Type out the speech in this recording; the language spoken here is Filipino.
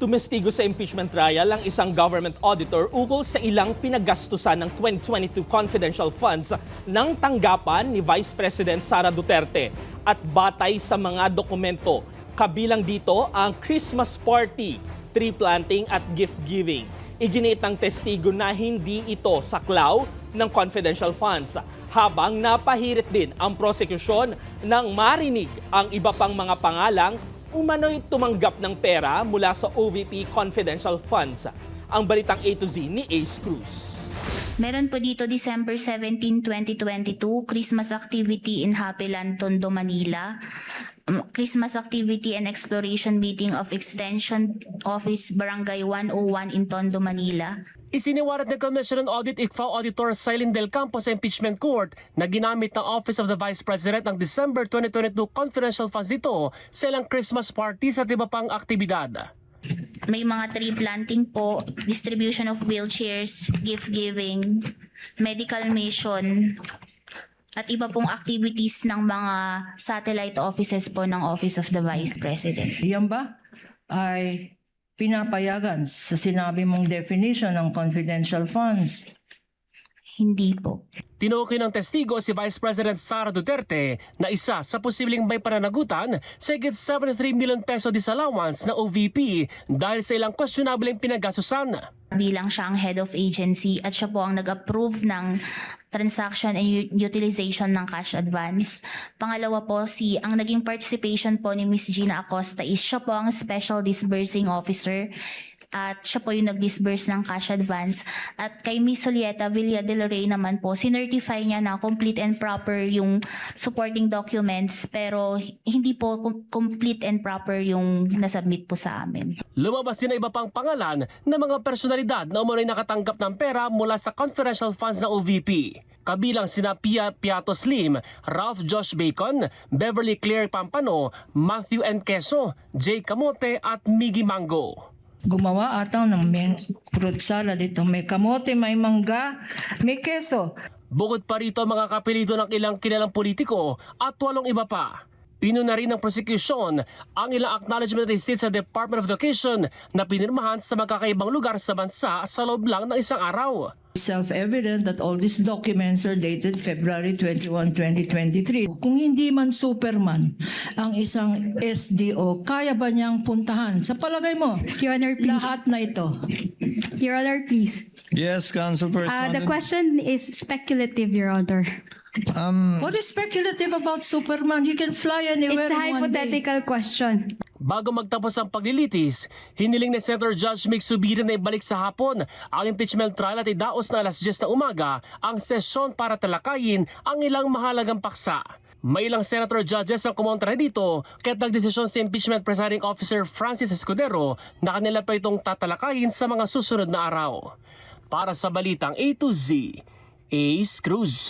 Tumestigo sa impeachment trial ang isang government auditor ukol sa ilang pinaggastusan ng 2022 confidential funds ng tanggapan ni Vice President Sara Duterte at batay sa mga dokumento. Kabilang dito ang Christmas party, tree planting at gift giving. Iginiit ng testigo na hindi ito saklaw ng confidential funds, habang napahirit din ang prosekusyon nang marinig ang iba pang mga pangalang umano'y tumanggap ng pera mula sa OVP confidential funds. Ang balitang A to Z ni Ace Cruz. Meron po dito December 17, 2022, Christmas activity in Happy Land, Tondo, Manila. Christmas activity and exploration meeting of Extension Office Barangay 101 in Tondo, Manila. Isiniwarat ng Commission on Audit ICFAO Auditor Silene Del Campo sa impeachment court na ginamit ng Office of the Vice President ng December 2022 confidential funds dito sa ilang Christmas parties at iba pang aktibidad. May mga tree planting po, distribution of wheelchairs, gift giving, medical mission, at iba pong activities ng mga satellite offices po ng Office of the Vice President. Yan ba ay pinapayagan sa sinabi mong definition ng confidential funds? Hindi po. Tinukoy ng testigo si Vice President Sara Duterte na isa sa posibleng may pananagutan sa higit 73 million peso disallowance na OVP dahil sa ilang questionableng pinaggastusan. Bilang siya ang head of agency at siya po ang nag-approve ng transaction and utilization ng cash advance. Pangalawa po, ang naging participation po ni Ms. Gina Acosta is siya po ang special disbursing officer at siya po yung nag-disburse ng cash advance. At kay Ms. Julieta Villa del Rey naman po, sinertify niya na complete and proper yung supporting documents pero hindi po complete and proper yung nasubmit po sa amin. Lumabas din ang iba pang pangalan ng mga personalidad na umano'y nakatanggap ng pera mula sa confidential funds ng OVP. Kabilang sina Pia Piatos Lim, Ralph Josh Bacon, Beverly Claire Pampano, Matthew N. Queso, Jay Camote at Miggy Mango. Gumawa ata ng fruit salad dito. May kamote, may mangga, may keso. Bukod pa rito mga kapilido ng ilang kilalang politiko at 8 iba pa. Pinuna rin ng prosecution ang ilang acknowledgement receipts sa Department of Education na pinirmahan sa magkakaibang lugar sa bansa sa loob lang ng isang araw. Self-evident that all these documents are dated February 21, 2023. Kung hindi man Superman ang isang SDO, kaya ba niyang puntahan? Sa palagay mo, Your Honor, please. lahat na ito. Your Honor, please. Yes, Council The Correspondent. question is speculative, Your Honor. What is speculative about Superman? He can fly anywhere It's a in one day. hypothetical question. Bago magtapos ang paglilitis, hiniling ni Senator Judge Mig Subiri na ibalik sa hapon ang impeachment trial at idaos na alas 10 ng umaga ang sesyon para talakayin ang ilang mahalagang paksa. May ilang senator judges ang kumontra dito kaya't nagdesisyon si impeachment presiding officer Francis Escudero na kanila pa itong tatalakayin sa mga susunod na araw. Para sa balitang A to Z, Ace Cruz.